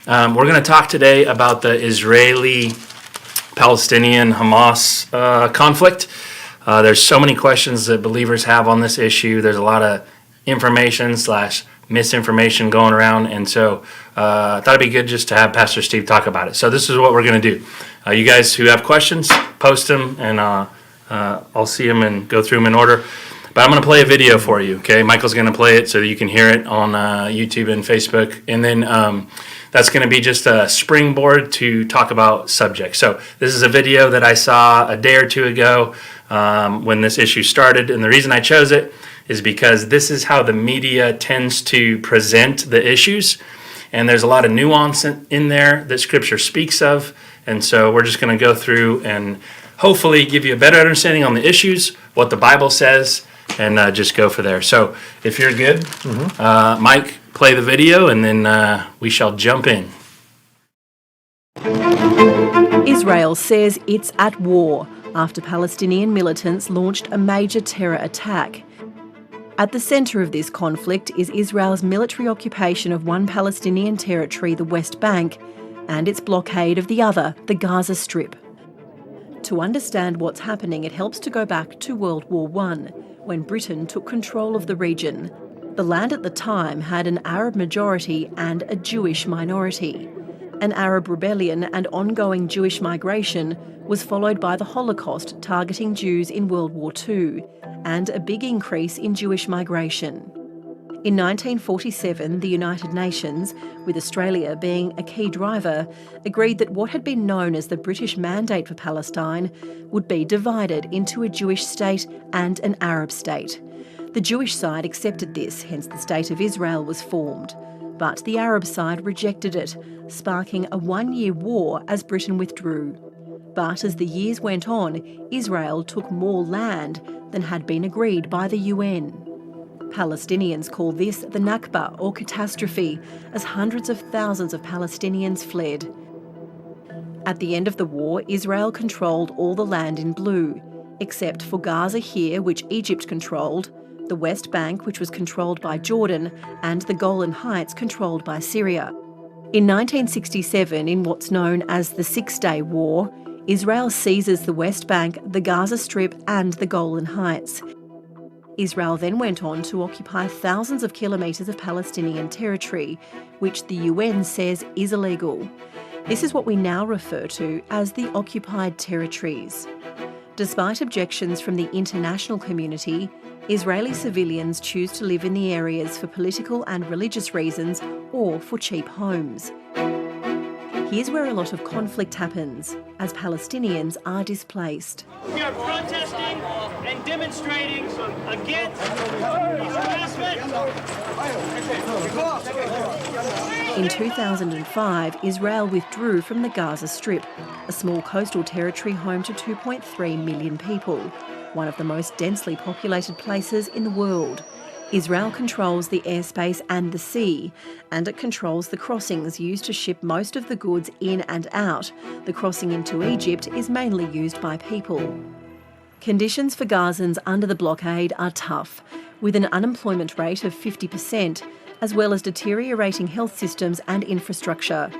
We're going to talk today about the Israeli-Palestinian Hamas conflict. There's so many questions that believers have on this issue. There's a lot of information/misinformation going around, and so I thought it'd be good just to have Pastor Steve talk about it. So this is what we're going to do. You guys who have questions, post them, and I'll see them and go through them in order. But I'm going to play a video for you, okay? Michael's going to play it so that you can hear it on YouTube and Facebook. And then that's going to be just a springboard to talk about subjects. So this is a video that I saw a day or two ago when this issue started. And the reason I chose it is because this is how the media tends to present the issues. And there's a lot of nuance in there that Scripture speaks of. And so we're just going to go through and hopefully give you a better understanding on the issues, what the Bible says, and just go for there. So if you're good, Mike, play the video, and then we shall jump in. Israel says it's at war after Palestinian militants launched a major terror attack. At the centre of this conflict is Israel's military occupation of one Palestinian territory, the West Bank, and its blockade of the other, the Gaza Strip. To understand what's happening, it helps to go back to World War I, when Britain took control of the region. The land at the time had an Arab majority and a Jewish minority. An Arab rebellion and ongoing Jewish migration was followed by the Holocaust targeting Jews in World War II, and a big increase in Jewish migration. In 1947, the United Nations, with Australia being a key driver, agreed that what had been known as the British Mandate for Palestine would be divided into a Jewish state and an Arab state. The Jewish side accepted this, hence the State of Israel was formed. But the Arab side rejected it, sparking a one-year war as Britain withdrew. But as the years went on, Israel took more land than had been agreed by the UN. Palestinians call this the Nakba, or catastrophe, as hundreds of thousands of Palestinians fled. At the end of the war, Israel controlled all the land in blue, except for Gaza here, which Egypt controlled, the West Bank, which was controlled by Jordan, and the Golan Heights, controlled by Syria. In 1967, in what's known as the Six-Day War, Israel seizes the West Bank, the Gaza Strip, and the Golan Heights. Israel then went on to occupy thousands of kilometres of Palestinian territory, which the UN says is illegal. This is what we now refer to as the occupied territories. Despite objections from the international community, Israeli civilians choose to live in the areas for political and religious reasons or for cheap homes. Here's where a lot of conflict happens, as Palestinians are displaced. We are protesting and demonstrating against harassment. In 2005, Israel withdrew from the Gaza Strip, a small coastal territory home to 2.3 million people, one of the most densely populated places in the world. Israel controls the airspace and the sea, and it controls the crossings used to ship most of the goods in and out. The crossing into Egypt is mainly used by people. Conditions for Gazans under the blockade are tough, with an unemployment rate of 50%, as well as deteriorating health systems and infrastructure.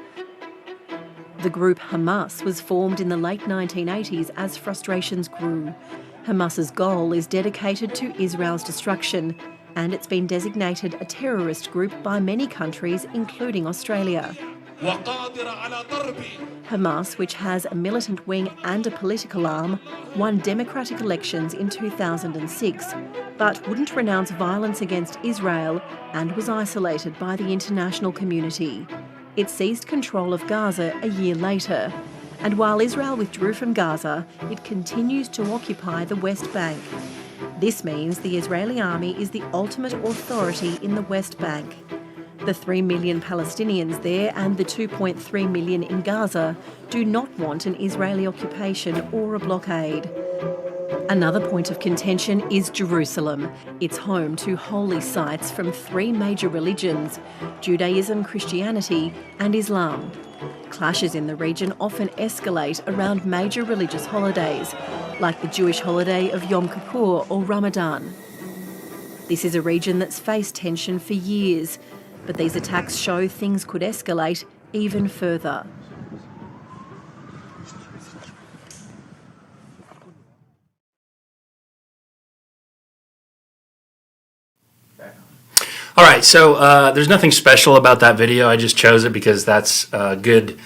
The group Hamas was formed in the late 1980s as frustrations grew. Hamas's goal is dedicated to Israel's destruction, and it's been designated a terrorist group by many countries, including Australia. Hamas, which has a militant wing and a political arm, won democratic elections in 2006, but wouldn't renounce violence against Israel and was isolated by the international community. It seized control of Gaza a year later, and while Israel withdrew from Gaza, it continues to occupy the West Bank. This means the Israeli army is the ultimate authority in the West Bank. The 3 million Palestinians there and the 2.3 million in Gaza do not want an Israeli occupation or a blockade. Another point of contention is Jerusalem. It's home to holy sites from 3 major religions: Judaism, Christianity, and Islam. Clashes in the region often escalate around major religious holidays, like the Jewish holiday of Yom Kippur or Ramadan. This is a region that's faced tension for years, but these attacks show things could escalate even further. All right, so there's nothing special about that video. I just chose it because that's a good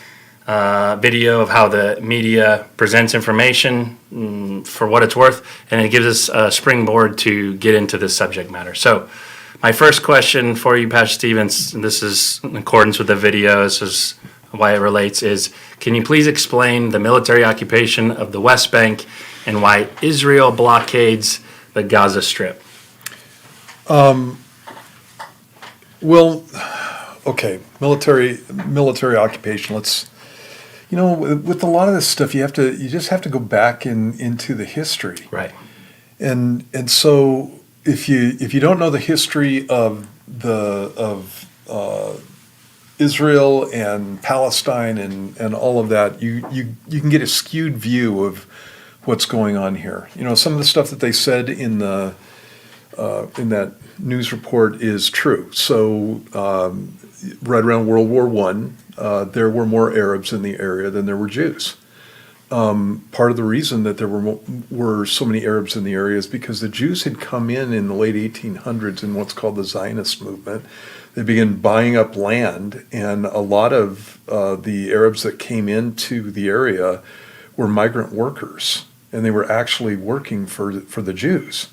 video of how the media presents information for what it's worth, and it gives us a springboard to get into this subject matter. So my first question for you, Pastor Stevens, and this is in accordance with the video, this is why it relates, is can you please explain the military occupation of the West Bank and why Israel blockades the Gaza Strip? Well, okay, military occupation. Let's, with a lot of this stuff, you just have to go back into the history, Right. and so if you don't know the history of Israel and Palestine and all of that, you can get a skewed view of what's going on here. Some of the stuff that they said in that news report is true. So right around World War I, there were more Arabs in the area than there were Jews. Part of the reason that there were so many Arabs in the area is because the Jews had come in the late 1800s in what's called the Zionist movement. They began buying up land, and a lot of the Arabs that came into the area were migrant workers, and they were actually working for the Jews.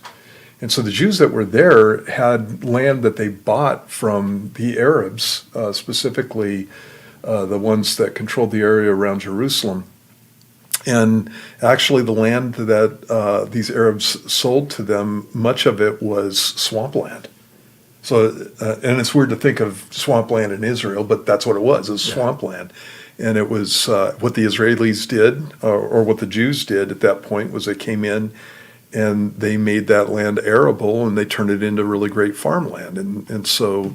And so the Jews that were there had land that they bought from the Arabs, specifically the ones that controlled the area around Jerusalem. And actually the land that these Arabs sold to them, much of it was swampland. So, and it's weird to think of swampland in Israel, but that's what it was. It was swampland. And it was what the Israelis did, or what the Jews did at that point, was they came in and they made that land arable, and they turned it into really great farmland. And so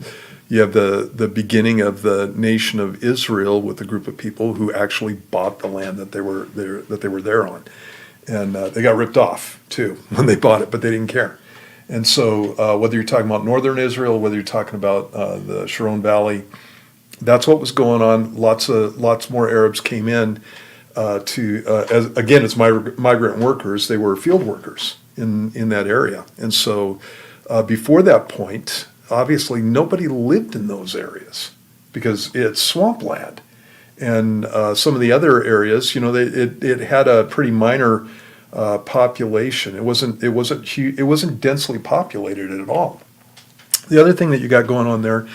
you have the beginning of the nation of Israel with a group of people who actually bought the land that they were there on. And they got ripped off, too, when they bought it, but they didn't care. And so whether you're talking about northern Israel, whether you're talking about the Sharon Valley, that's what was going on. Lots more Arabs came in. As migrant workers. They were field workers in that area. And so before that point, obviously nobody lived in those areas because it's swampland. And some of the other areas, it had a pretty minor population. It wasn't densely populated at all. The other thing that you got going on there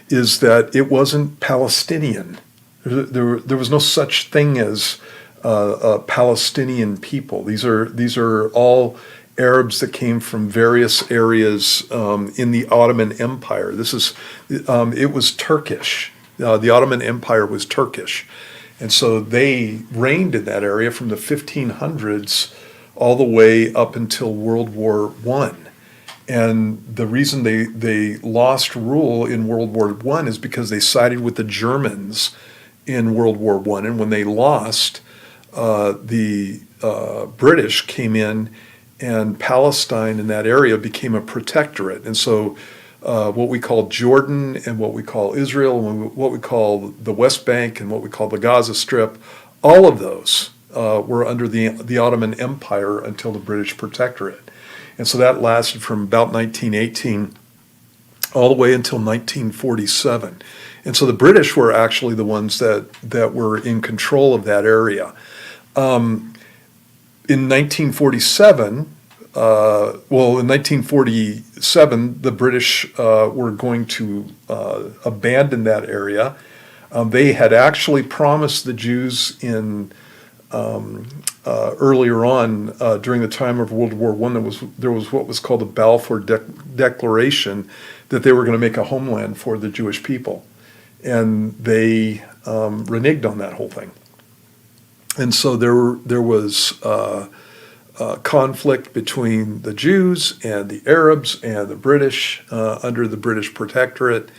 is that it wasn't Palestinian. There was no such thing as Palestinian people. These are all Arabs that came from various areas in the Ottoman Empire. It was Turkish. The Ottoman Empire was Turkish, and so they reigned in that area from the 1500s all the way up until World War I. And the reason they lost rule in World War I is because they sided with the Germans in World War I, and when they lost, the British came in, and Palestine in that area became a protectorate. And so what we call Jordan and what we call Israel and what we call the West Bank and what we call the Gaza Strip, all of those were under the Ottoman Empire until the British protectorate. And so that lasted from about 1918 all the way until 1947. And so the British were actually the ones that were in control of that area. In 1947, the British were going to abandon that area. They had actually promised the Jews earlier on during the time of World War I, there was what was called the Balfour Declaration, that they were going to make a homeland for the Jewish people, and they reneged on that whole thing. And so there was conflict between the Jews and the Arabs and the British under the British protectorate,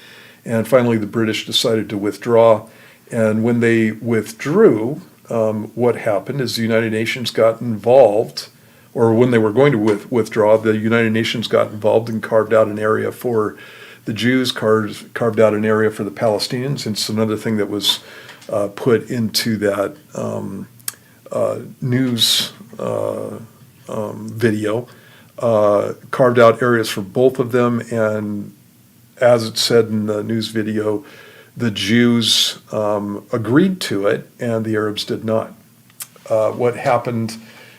and finally the British decided to withdraw. And when they withdrew, what happened is the United Nations got involved, or when they were going to withdraw, the United Nations got involved and carved out an area for The Jews carved out an area for the Palestinians. It's another thing that was put into that news video. Carved out areas for both of them, and as it said in the news video, the Jews agreed to it and the Arabs did not. What happened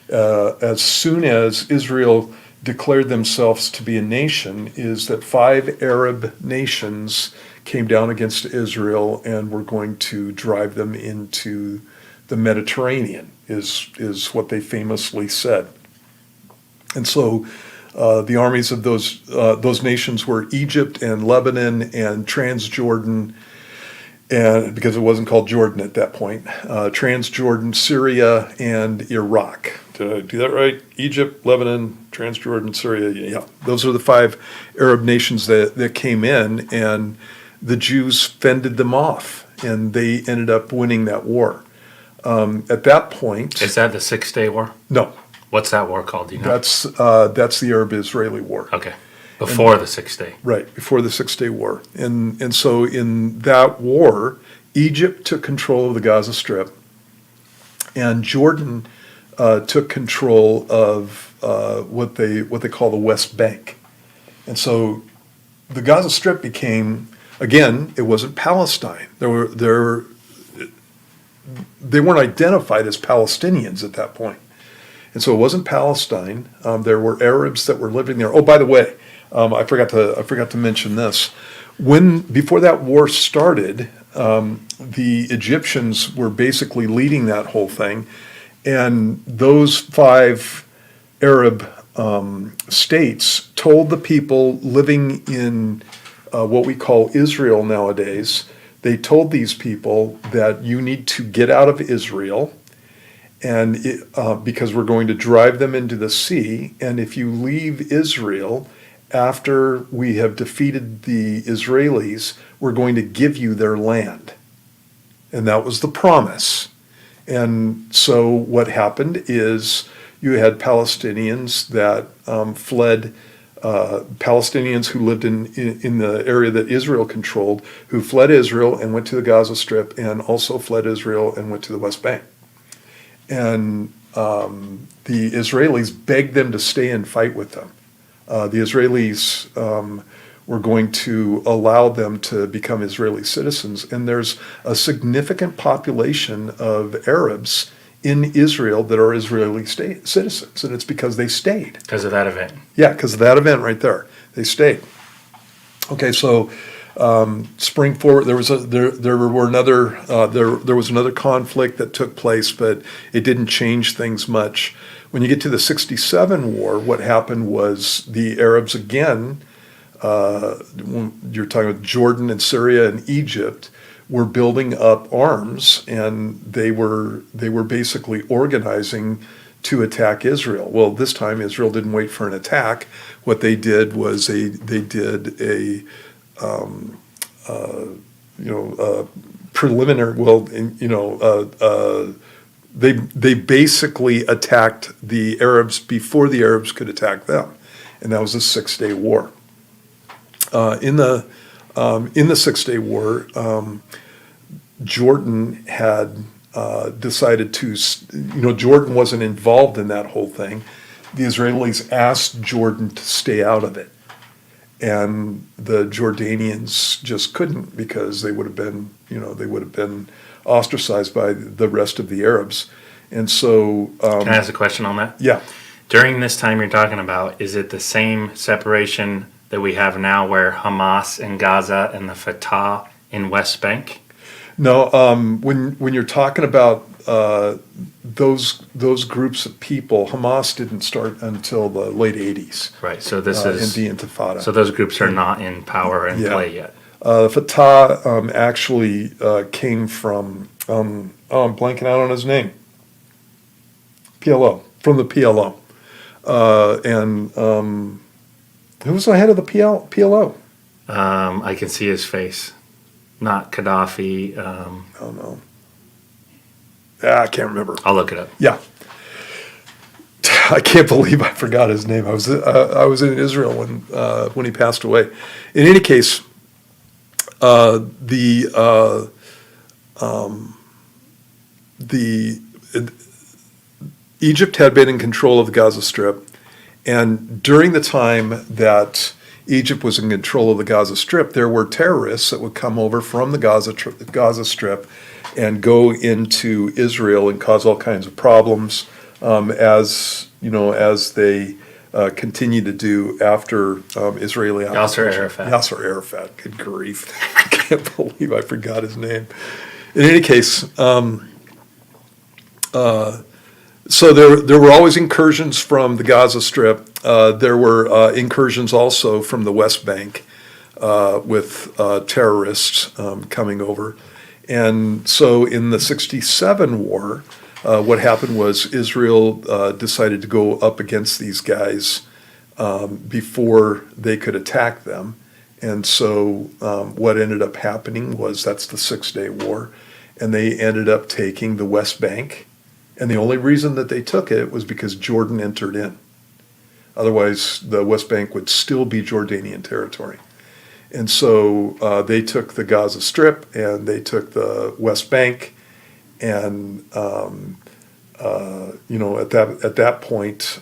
as soon as Israel declared themselves to be a nation is that 5 Arab nations came down against Israel and were going to drive them into the Mediterranean, is what they famously said. And so the armies of those nations were Egypt and Lebanon and Transjordan, and because it wasn't called Jordan at that point, Transjordan, Syria, and Iraq. Did I do that right? Egypt, Lebanon, Transjordan, Syria. Yeah, those are the 5 Arab nations that came in, and the Jews fended them off, and they ended up winning that war. At that point, Is that the 6-Day War? no, What's that war called? Do you know? that's the Arab-Israeli War. Okay. Before the 6-Day. Right, before the 6-Day War. And so in that war, Egypt took control of the Gaza Strip, and Jordan took control of what they call the West Bank. And so the Gaza Strip became, again, it wasn't Palestine. They weren't identified as Palestinians at that point. And so it wasn't Palestine. There were Arabs that were living there. Oh, by the way, I forgot to mention this. Before that war started, the Egyptians were basically leading that whole thing, and those 5 Arab states told the people living in what we call Israel nowadays. They told these people that you need to get out of Israel, and because we're going to drive them into the sea, and if you leave Israel after we have defeated the Israelis, we're going to give you their land. And that was the promise. And so what happened is you had Palestinians that fled, Palestinians who lived in the area that Israel controlled, who fled Israel and went to the Gaza Strip, and also fled Israel and went to the West Bank. And the Israelis begged them to stay and fight with them. The Israelis were going to allow them to become Israeli citizens. And there's a significant population of Arabs in Israel that are Israeli citizens. And it's because they stayed. Because of that event. Yeah, because of that event right there. They stayed. Okay, so spring forward, there was another conflict that took place, but it didn't change things much. When you get to the 67 war, what happened was the Arabs again, you're talking about Jordan and Syria and Egypt, were building up arms, and they were basically organizing to attack Israel. Well, this time Israel didn't wait for an attack. What they did was they did a preliminary. They basically attacked the Arabs before the Arabs could attack them, and that was the 6-Day War. In the 6-Day War, Jordan had decided to. Jordan wasn't involved in that whole thing. The Israelis asked Jordan to stay out of it, and the Jordanians just couldn't, because they would have been ostracized by the rest of the Arabs. And so Can I ask a question on that? yeah. During this time you're talking about, is it the same separation that we have now, where Hamas in Gaza and the Fatah in West Bank? No, when you're talking about those groups of people, Hamas didn't start until the late 80s. Right, so this is in the Intifada. So those groups are not in power and Yeah. play yet. Fatah actually came from, I'm blanking out on his name, PLO, from the PLO. And who was the head of the PLO? I can see his face. Not Gaddafi. Oh, no. I can't remember. I'll look it up. Yeah. I can't believe I forgot his name. I was in Israel when he passed away. In any case, Egypt had been in control of the Gaza Strip, and during the time that Egypt was in control of the Gaza Strip, there were terrorists that would come over from the Gaza Strip and go into Israel and cause all kinds of problems, as they continue to do after Israeli Yasser occupation. Arafat. Yasser Arafat, good grief. I can't believe I forgot his name. In any case, so there were always incursions from the Gaza Strip. There were incursions also from the West Bank with terrorists coming over. And so in the 67 war, what happened was Israel decided to go up against these guys before they could attack them. And so what ended up happening was, that's the 6-Day War, and they ended up taking the West Bank. And the only reason that they took it was because Jordan entered in. Otherwise, the West Bank would still be Jordanian territory. And so they took the Gaza Strip and they took the West Bank, and at that point,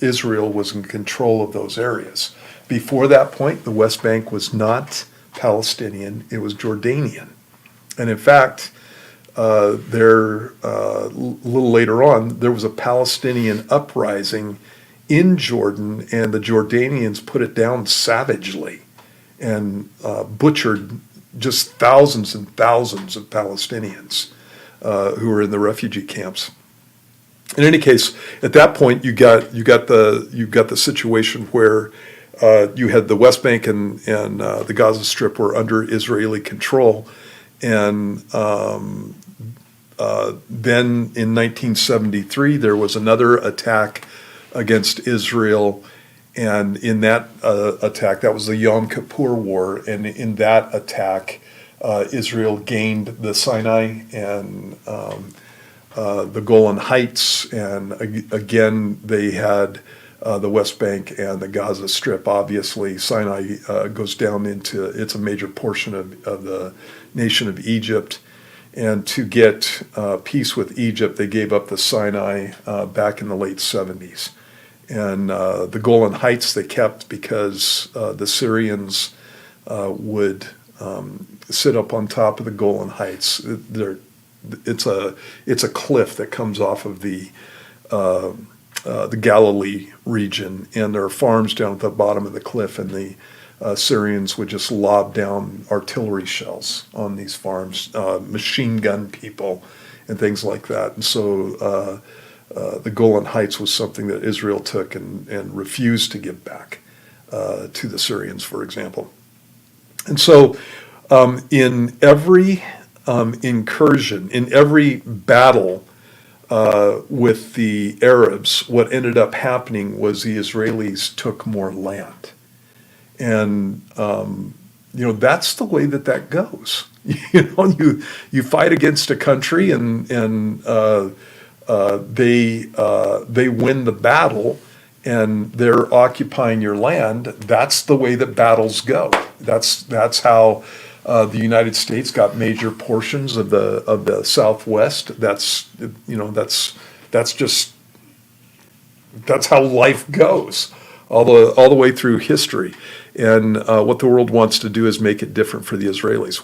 Israel was in control of those areas. Before that point, the West Bank was not Palestinian; it was Jordanian. And in fact, a little later on, there was a Palestinian uprising in Jordan, and the Jordanians put it down savagely and butchered just thousands and thousands of Palestinians who were in the refugee camps. In any case, at that point, you got the situation where you had the West Bank and the Gaza Strip were under Israeli control, and then in 1973 there was another attack against Israel. And in that attack, that was the Yom Kippur War, and in that attack, Israel gained the Sinai and the Golan Heights, and again they had the West Bank and the Gaza Strip. Obviously, Sinai goes down it's a major portion of the nation of Egypt, and to get peace with Egypt, they gave up the Sinai back in the late 70s. And the Golan Heights they kept because the Syrians would sit up on top of the Golan Heights. It's a cliff that comes off of the Galilee region, and there are farms down at the bottom of the cliff, and the Syrians would just lob down artillery shells on these farms, machine gun people, and things like that. And so the Golan Heights was something that Israel took and refused to give back to the Syrians, for example. And so in every incursion, in every battle with the Arabs, what ended up happening was the Israelis took more land. And that's the way that goes. You fight against a country, and they win the battle, and they're occupying your land. That's the way that battles go. That's how the United States got major portions of the Southwest. That's how life goes all the way through history. And what the world wants to do is make it different for the Israelis.